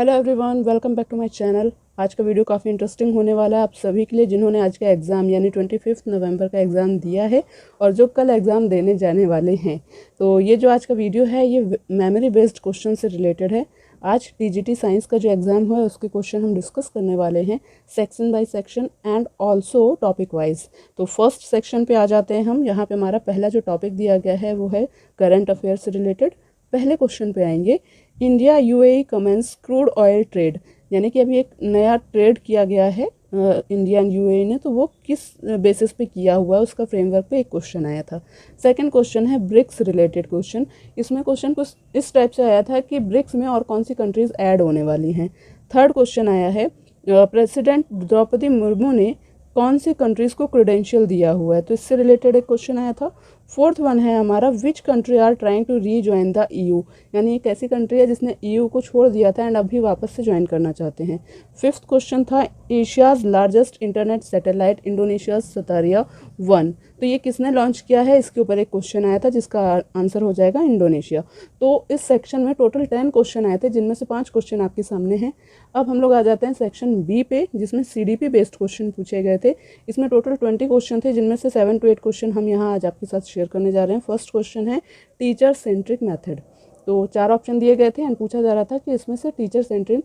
Hello everyone, welcome back to my channel. आज का video काफ़ी इंटरेस्टिंग होने वाला है आप सभी के लिए जिन्होंने आज का एग्ज़ाम यानी 25 नवंबर का एग्ज़ाम दिया है और जो कल एग्ज़ाम देने जाने वाले हैं। तो ये जो आज का वीडियो है ये मेमोरी बेस्ड क्वेश्चन से रिलेटेड है। आज टीजीटी साइंस का जो एग्ज़ाम हुआ है उसके क्वेश्चन हम डिस्कस करने वाले हैं section by section and also topic wise. तो फर्स्ट सेक्शन पे आ जाते हैं हम। यहाँ पे हमारा पहला जो टॉपिक दिया गया है वो है करंट अफेयर से रिलेटेड। पहले क्वेश्चन पे आएंगे, India UAE commence crude oil trade, यानी कि अभी एक नया ट्रेड किया गया है इंडिया एंड यूएई ने, तो वो किस बेसिस पे किया हुआ है उसका फ्रेमवर्क पे एक क्वेश्चन आया था। सेकंड क्वेश्चन है ब्रिक्स रिलेटेड क्वेश्चन। इसमें क्वेश्चन कुछ इस टाइप से आया था कि ब्रिक्स में और कौन सी कंट्रीज ऐड होने वाली हैं। थर्ड क्वेश्चन आया है प्रेसिडेंट द्रौपदी मुर्मू ने कौन सी कंट्रीज को क्रेडेंशियल दिया हुआ है, तो इससे रिलेटेड एक क्वेश्चन आया था। फोर्थ वन है हमारा which country are trying to rejoin the EU, यानी एक ऐसी कंट्री है जिसने ईयू को छोड़ दिया था एंड अभी वापस से ज्वाइन करना चाहते हैं। फिफ्थ क्वेश्चन था Asia's largest internet satellite Indonesia Satria 1, तो ये किसने लॉन्च किया है, इसके ऊपर एक क्वेश्चन आया था जिसका आंसर हो जाएगा इंडोनेशिया। तो इस सेक्शन में टोटल 10 क्वेश्चन आए थे जिनमें से 5 क्वेश्चन आपके सामने हैं। अब हम लोग आ जाते हैं सेक्शन बी पे जिसमें सीडीपी बेस्ड क्वेश्चन पूछे गए थे। इसमें टोटल 20 क्वेश्चन थे जिनमें से 7 to 8 क्वेश्चन हम यहाँ आज आपके साथ शेयर करने जा रहे हैं। फर्स्ट क्वेश्चन है टीचर सेंट्रिक मेथड। तो 4 ऑप्शन दिए गए थे एंड पूछा जा रहा था कि इसमें से टीचर सेंट्रिक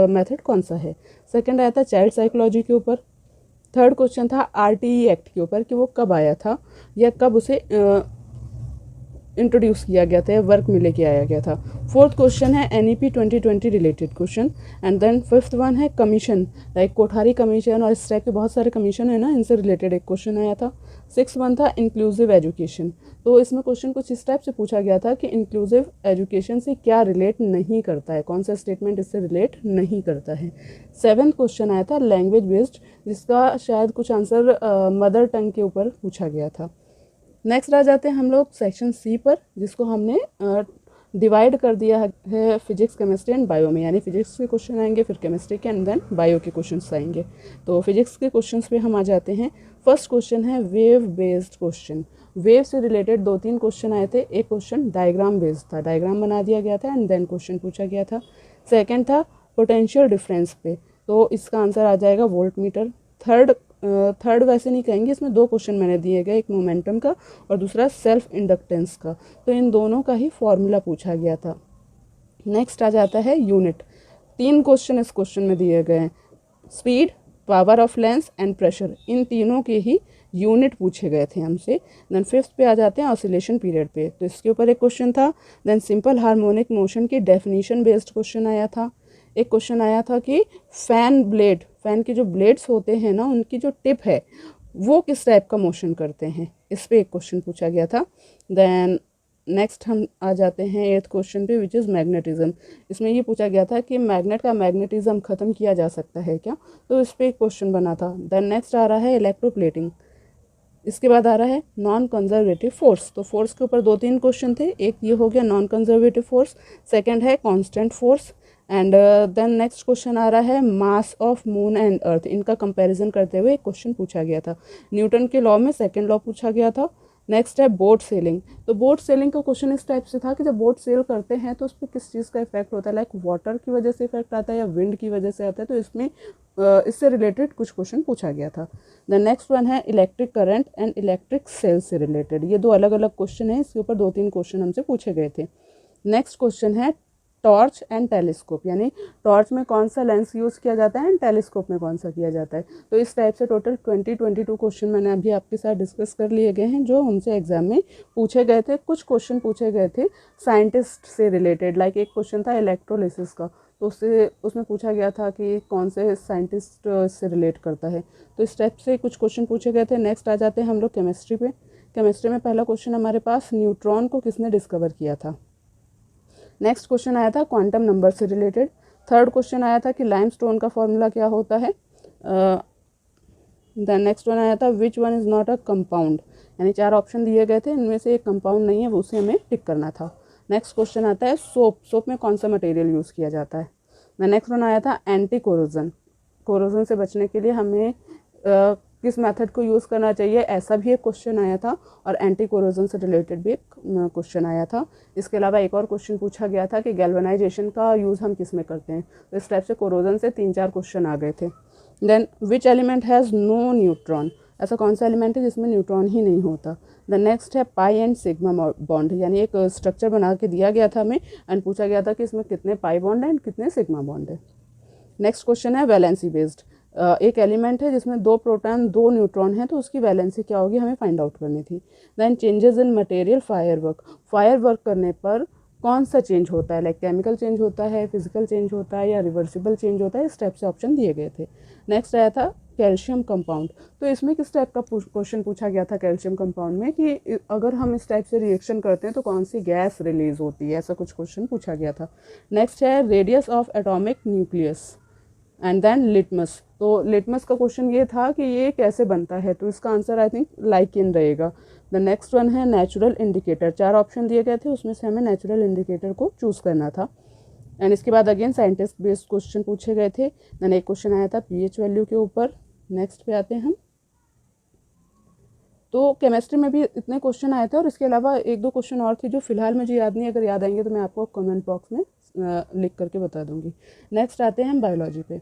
मेथड कौन सा है। सेकंड आया था चाइल्ड साइकोलॉजी के ऊपर। थर्ड क्वेश्चन था आरटीई एक्ट के ऊपर कि वो कब आया था या कब उसे इंट्रोड्यूस किया गया था या वर्क में लेके आया गया था। फोर्थ क्वेश्चन है NEP 2020 related question. And then fifth one है कमीशन, लाइक कोठारी कमीशन और इस टाइप के बहुत सारे कमीशन है ना, इनसे रिलेटेड एक क्वेश्चन आया था। सिक्स वन था इंक्लूसिव एजुकेशन। तो इसमें क्वेश्चन कुछ इस टाइप से पूछा गया था कि इंक्लूसिव एजुकेशन से क्या रिलेट नहीं करता है, कौन सा स्टेटमेंट इससे रिलेट नहीं करता है। सेवेंथ क्वेश्चन आया था लैंग्वेज बेस्ड, जिसका शायद कुछ आंसर मदर टंग के ऊपर पूछा गया था। नेक्स्ट आ जाते हैं हम लोग सेक्शन सी पर, जिसको हमने डिवाइड कर दिया है फिजिक्स केमिस्ट्री एंड बायो में, यानी फिजिक्स के क्वेश्चन आएंगे फिर केमिस्ट्री के एंड देन बायो के क्वेश्चंस आएंगे। तो फिजिक्स के क्वेश्चंस पे हम आ जाते हैं। फर्स्ट क्वेश्चन है वेव बेस्ड क्वेश्चन। वेव से रिलेटेड 2-3 क्वेश्चन आए थे। एक क्वेश्चन डायग्राम बेस्ड था, डायग्राम बना दिया गया था एंड देन क्वेश्चन पूछा गया था। सेकेंड था पोटेंशियल डिफरेंस पे, तो इसका आंसर आ जाएगा वोल्ट मीटर। थर्ड वैसे नहीं कहेंगे, इसमें 2 क्वेश्चन मैंने दिए गए, एक मोमेंटम का और दूसरा सेल्फ इंडक्टेंस का, तो इन दोनों का ही फॉर्मूला पूछा गया था। नेक्स्ट आ जाता है यूनिट। 3 क्वेश्चन इस क्वेश्चन में दिए गए हैं, speed, power of lens and pressure, इन तीनों के ही यूनिट पूछे गए थे हमसे। देन फिफ्थ पे आ जाते हैं ऑसिलेशन पीरियड पे, तो इसके ऊपर एक क्वेश्चन था। देन सिंपल हार्मोनिक मोशन की डेफिनेशन बेस्ड क्वेश्चन आया था। एक क्वेश्चन आया था कि फैन के जो ब्लेड्स होते हैं ना, उनकी जो टिप है वो किस टाइप का मोशन करते हैं, इस पे एक क्वेश्चन पूछा गया था। देन नेक्स्ट हम आ जाते हैं 8th क्वेश्चन पे विच इज़ मैग्नेटिज्म। इसमें ये पूछा गया था कि मैग्नेट का मैग्नेटिज्म ख़त्म किया जा सकता है क्या, तो इस पर एक क्वेश्चन बना था। देन नेक्स्ट आ रहा है इलेक्ट्रोप्लेटिंग। इसके बाद आ रहा है नॉन कंजर्वेटिव फोर्स। तो फोर्स के ऊपर 2-3 क्वेश्चन थे, एक ये हो गया नॉन कंजर्वेटिव फोर्स, सेकंड है constant force and then next question आ रहा है mass of moon and earth, इनका कंपैरिजन करते हुए एक क्वेश्चन पूछा गया था। न्यूटन के लॉ में सेकंड लॉ पूछा गया था। नेक्स्ट है बोट सेलिंग। तो बोट सेलिंग का क्वेश्चन इस टाइप से था कि जब बोट सेल करते हैं तो उस पर किस चीज़ का इफेक्ट होता है, लाइक वाटर की वजह से इफेक्ट आता है या विंड की वजह से आता है, तो इसमें इससे रिलेटेड कुछ क्वेश्चन पूछा गया था। द नेक्स्ट वन है electric current and electric cell से रिलेटेड। ये 2 अलग अलग क्वेश्चन है, इसके ऊपर 2-3 क्वेश्चन हमसे पूछे गए थे। नेक्स्ट क्वेश्चन है टॉर्च एंड टेलीस्कोप, यानी टॉर्च में कौन सा लेंस यूज़ किया जाता है एंड टेलीस्कोप में कौन सा किया जाता है। तो इस टाइप से टोटल 22 क्वेश्चन मैंने अभी आपके साथ डिस्कस कर लिए गए हैं जो हमसे एग्जाम में पूछे गए थे। कुछ क्वेश्चन पूछे गए थे साइंटिस्ट से रिलेटेड, लाइक एक क्वेश्चन था इलेक्ट्रोलिसिस का, तो उसमें पूछा गया था कि कौन से साइंटिस्ट से रिलेट करता है। तो इस टाइप से कुछ क्वेश्चन पूछे गए थे। नेक्स्ट आ जाते हैं हम लोग केमिस्ट्री पे। केमिस्ट्री में पहला क्वेश्चन हमारे पास न्यूट्रॉन को किसने डिस्कवर किया था। नेक्स्ट क्वेश्चन आया था क्वांटम नंबर से रिलेटेड। थर्ड क्वेश्चन आया था कि लाइमस्टोन का फॉर्मूला क्या होता है। देन नेक्स्ट वन आया था which one is not a compound, यानी 4 ऑप्शन दिए गए थे, इनमें से एक कंपाउंड नहीं है, वो उसे हमें टिक करना था। नेक्स्ट क्वेश्चन आता है सोप में कौन सा मटेरियल यूज़ किया जाता है। नेक्स्ट वन आया था एंटी कोरोजन से बचने के लिए हमें किस मेथड को यूज़ करना चाहिए, ऐसा भी एक क्वेश्चन आया था, और एंटी कोरोजन से रिलेटेड भी एक क्वेश्चन आया था। इसके अलावा एक और क्वेश्चन पूछा गया था कि गैल्वेनाइजेशन का यूज़ हम किस में करते हैं, तो इस टाइप से कोरोजन से 3-4 क्वेश्चन आ गए थे। Then which element has no neutron, ऐसा कौन सा एलिमेंट है जिसमें न्यूट्रॉन ही नहीं होता। द नेक्स्ट है पाई एंड सिग्मा बॉन्ड, यानी एक स्ट्रक्चर बना के दिया गया था हमें एंड पूछा गया था कि इसमें कितने पाई बॉन्ड है एंड कितने सिग्मा बॉन्ड है। नेक्स्ट क्वेश्चन है वैलेंसी बेस्ड, एक एलिमेंट है जिसमें 2 प्रोटॉन 2 न्यूट्रॉन है, तो उसकी वैलेंसी क्या होगी हमें फाइंड आउट करनी थी। Then changes in material firework करने पर कौन सा चेंज होता है, लाइक केमिकल चेंज होता है, फिजिकल चेंज होता है या रिवर्सिबल चेंज होता है, इस टाइप से ऑप्शन दिए गए थे। नेक्स्ट आया था कैल्शियम कंपाउंड, तो इसमें किस टाइप का क्वेश्चन पूछा गया था कैल्शियम कंपाउंड में कि अगर हम इस टाइप से रिएक्शन करते हैं तो कौन सी गैस रिलीज होती है, ऐसा कुछ क्वेश्चन पूछा गया था। नेक्स्ट है radius of atomic nucleus and then litmus, तो लिटमस का क्वेश्चन ये था कि ये कैसे बनता है, तो इसका आंसर आई थिंक लाइकिन रहेगा। द नेक्स्ट वन है नेचुरल इंडिकेटर, 4 ऑप्शन दिए गए थे, उसमें से हमें नेचुरल इंडिकेटर को चूज़ करना था। एंड इसके बाद अगेन साइंटिस्ट बेस्ड क्वेश्चन पूछे गए थे। देन एक क्वेश्चन आया था पीएच वैल्यू के ऊपर। नेक्स्ट पे आते हैं हम, तो केमिस्ट्री में भी इतने क्वेश्चन आए थे और इसके अलावा 1-2 क्वेश्चन और थे जो फिलहाल मुझे याद नहीं, अगर याद आएंगे तो मैं आपको कमेंट बॉक्स में लिख करके बता दूंगी। नेक्स्ट आते हैं हम बायोलॉजी पे।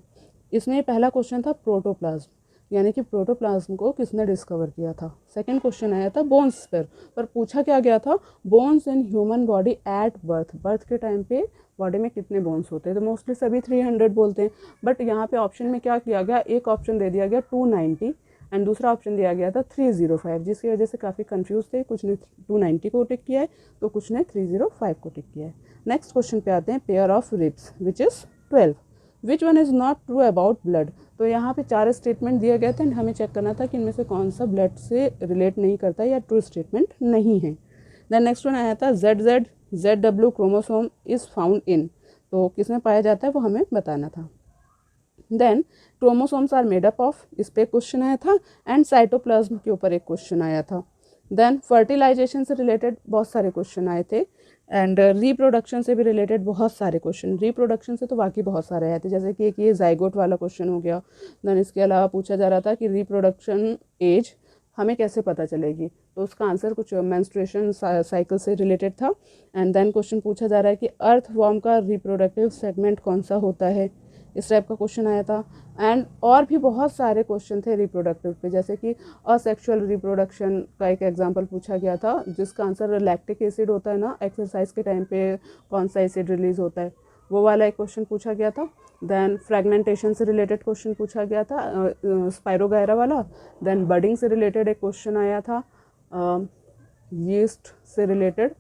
इसमें पहला क्वेश्चन था प्रोटोप्लाज्म, यानी कि प्रोटोप्लाज्म को किसने डिस्कवर किया था। सेकंड क्वेश्चन आया था बोन्स पर पूछा क्या गया था, bones in human body at birth के टाइम पे बॉडी में कितने बोन्स होते हैं, तो मोस्टली सभी 300 बोलते हैं, बट यहाँ पे ऑप्शन में क्या किया गया, एक ऑप्शन दे दिया गया 290 एंड दूसरा ऑप्शन दिया गया था 305, जिसकी वजह से काफ़ी कंफ्यूज थे, कुछ ने 290 को टिक किया है तो कुछ ने 305 को टिक किया है। नेक्स्ट क्वेश्चन पे आते हैं pair of ribs which is 12, which one is not true about blood, तो यहाँ पे 4 स्टेटमेंट दिए गए थे एंड हमें चेक करना था कि इनमें से कौन सा ब्लड से रिलेट नहीं करता या ट्रू स्टेटमेंट नहीं है। देन नेक्स्ट वन आया था ZW chromosome is found in, तो किसमें पाया जाता है वो हमें बताना था। Then chromosomes are made up of, इस पर क्वेश्चन आया था एंड साइटोप्लाज्म के ऊपर एक क्वेश्चन आया था। देन फर्टिलाइजेशन से रिलेटेड बहुत सारे क्वेश्चन आए थे एंड रिप्रोडक्शन से भी रिलेटेड बहुत सारे क्वेश्चन, रिप्रोडक्शन से तो बाकी बहुत सारे आए थे, जैसे कि एक ये जाइगोट वाला क्वेश्चन हो गया। देन इसके अलावा पूछा जा रहा था कि रिप्रोडक्शन एज हमें कैसे पता चलेगी, तो उसका आंसर कुछ मेंस्ट्रुएशन साइकिल से रिलेटेड था। एंड देन क्वेश्चन पूछा जा रहा है कि अर्थ वॉर्म का रिप्रोडक्टिव सेगमेंट कौन सा होता है, इस टाइप का क्वेश्चन आया था। एंड और भी बहुत सारे क्वेश्चन थे रिप्रोडक्टिव पे, जैसे कि असेक्सुअल रिप्रोडक्शन का एक एग्जांपल पूछा गया था जिसका आंसर लैक्टिक एसिड होता है ना, एक्सरसाइज के टाइम पे कौन सा एसिड रिलीज होता है, वो वाला एक क्वेश्चन पूछा गया था। देन फ्रेगमेंटेशन से रिलेटेड क्वेश्चन पूछा गया था, स्पाइरोगायरा वाला। देन बडिंग से रिलेटेड एक क्वेश्चन आया था, यीस्ट से रिलेटेड।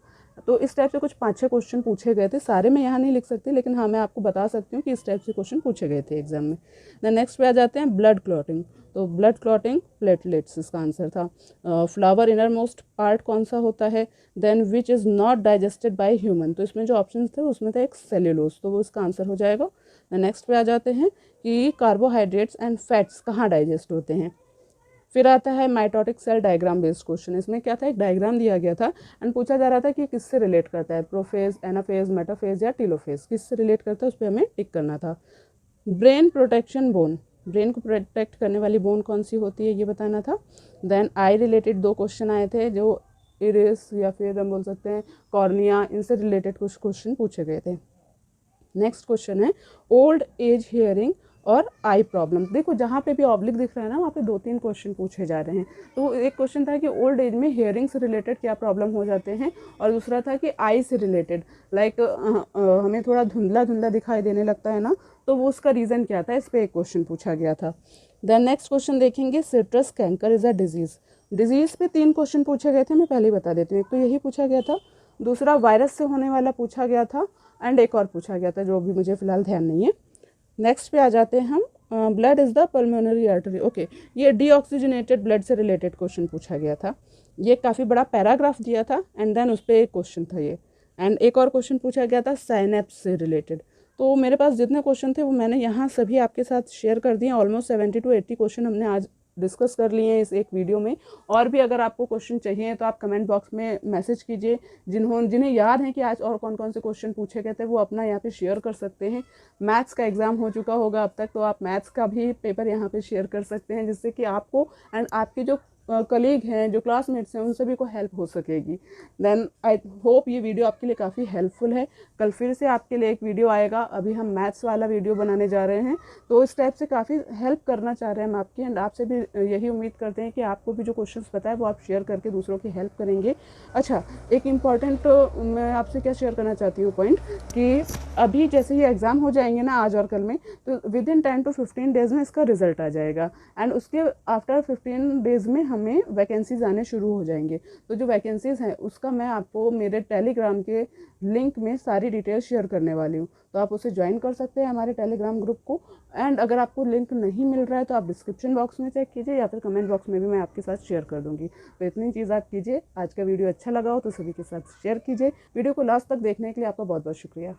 तो इस टाइप से कुछ 5-6 क्वेश्चन पूछे गए थे, सारे मैं यहाँ नहीं लिख सकती, लेकिन हाँ मैं आपको बता सकती हूँ कि इस टाइप से क्वेश्चन पूछे गए थे एग्जाम में। देन नेक्स्ट पे आ जाते हैं ब्लड क्लॉटिंग, तो ब्लड क्लॉटिंग प्लेटलेट्स इसका आंसर था। फ्लावर इनर मोस्ट पार्ट कौन सा होता है, then which is not digested by human, तो इसमें जो ऑप्शन थे उसमें था एक सेल्यूलोज, तो वो इसका आंसर हो जाएगा। नेक्स्ट पे आ जाते हैं कि कार्बोहाइड्रेट्स एंड फैट्स कहाँ डाइजेस्ट होते हैं। फिर आता है mitotic cell diagram based question, इसमें क्या था, एक डायग्राम दिया गया था एंड पूछा जा रहा था कि किससे रिलेट करता है, प्रोफेज, एनाफेज, मेटाफेज या टीलोफेज, किससे रिलेट करता है उस पर हमें टिक करना था। ब्रेन प्रोटेक्शन बोन, ब्रेन को प्रोटेक्ट करने वाली बोन कौन सी होती है ये बताना था। देन आई रिलेटेड 2 क्वेश्चन आए थे जो इरिस या फिर हम बोल सकते हैं कॉर्निया, इनसे रिलेटेड कुछ क्वेश्चन पूछे गए थे। नेक्स्ट क्वेश्चन है ओल्ड एज हियरिंग और आई प्रॉब्लम, देखो जहाँ पे भी ऑब्लिक दिख रहा है ना वहाँ पे 2-3 क्वेश्चन पूछे जा रहे हैं। तो एक क्वेश्चन था कि ओल्ड एज में हियरिंग से रिलेटेड क्या प्रॉब्लम हो जाते हैं, और दूसरा था कि आई से रिलेटेड, लाइक हमें थोड़ा धुंधला धुंधला दिखाई देने लगता है ना, तो वो उसका रीज़न क्या था, इस पर एक क्वेश्चन पूछा गया था। देन नेक्स्ट क्वेश्चन देखेंगे citrus canker is a disease पे 3 क्वेश्चन पूछे गए थे, मैं पहले ही बता देती हूँ। एक तो यही पूछा गया था, दूसरा वायरस से होने वाला पूछा गया था एंड एक और पूछा गया था जो भी मुझे फिलहाल ध्यान नहीं है। नेक्स्ट पे आ जाते हैं हम, blood is the pulmonary artery, okay, ये डीऑक्सीजनेटेड ब्लड से रिलेटेड क्वेश्चन पूछा गया था, ये काफ़ी बड़ा पैराग्राफ दिया था एंड देन उस पर एक क्वेश्चन था ये। एंड एक और क्वेश्चन पूछा गया था साइनेप्स से रिलेटेड। तो मेरे पास जितने क्वेश्चन थे वो मैंने यहाँ सभी आपके साथ शेयर कर दिए, ऑलमोस्ट 70 to 80 क्वेश्चन हमने आज डिस्कस कर लिए हैं इस एक वीडियो में। और भी अगर आपको क्वेश्चन चाहिए तो आप कमेंट बॉक्स में मैसेज कीजिए। जिन्हें याद है कि आज और कौन कौन से क्वेश्चन पूछे गए थे वो अपना यहाँ पे शेयर कर सकते हैं। मैथ्स का एग्ज़ाम हो चुका होगा अब तक, तो आप मैथ्स का भी पेपर यहाँ पे शेयर कर सकते हैं, जिससे कि आपको एंड आपके जो कलीग हैं, जो क्लासमेट्स हैं, उन सभी को हेल्प हो सकेगी। देन आई होप ये वीडियो आपके लिए काफ़ी हेल्पफुल है। कल फिर से आपके लिए एक वीडियो आएगा। अभी हम मैथ्स वाला वीडियो बनाने जा रहे हैं, तो इस टाइप से काफ़ी हेल्प करना चाह रहे हैं हम आपकी, एंड आपसे भी यही उम्मीद करते हैं कि आपको भी जो क्वेश्चंस पता है वो आप शेयर करके दूसरों की हेल्प करेंगे। अच्छा, एक इम्पॉर्टेंट मैं आपसे क्या शेयर करना चाहती हूँ पॉइंट, कि अभी जैसे ये एग्ज़ाम हो जाएंगे ना आज और कल में, तो विद इन 10 to 15 डेज़ में इसका रिजल्ट आ जाएगा, एंड उसके आफ्टर 15 डेज़ में हमें वैकेंसीज आने शुरू हो जाएंगे। तो जो वैकेंसीज़ हैं उसका मैं आपको मेरे टेलीग्राम के लिंक में सारी डिटेल्स शेयर करने वाली हूँ, तो आप उसे ज्वाइन कर सकते हैं हमारे टेलीग्राम ग्रुप को। एंड अगर आपको लिंक नहीं मिल रहा है तो आप डिस्क्रिप्शन बॉक्स में चेक कीजिए, या फिर कमेंट बॉक्स में भी मैं आपके साथ शेयर कर दूँगी। तो इतनी चीज़ आप कीजिए। आज का वीडियो अच्छा लगा हो तो सभी के साथ शेयर कीजिए। वीडियो को लास्ट तक देखने के लिए आपका बहुत बहुत शुक्रिया।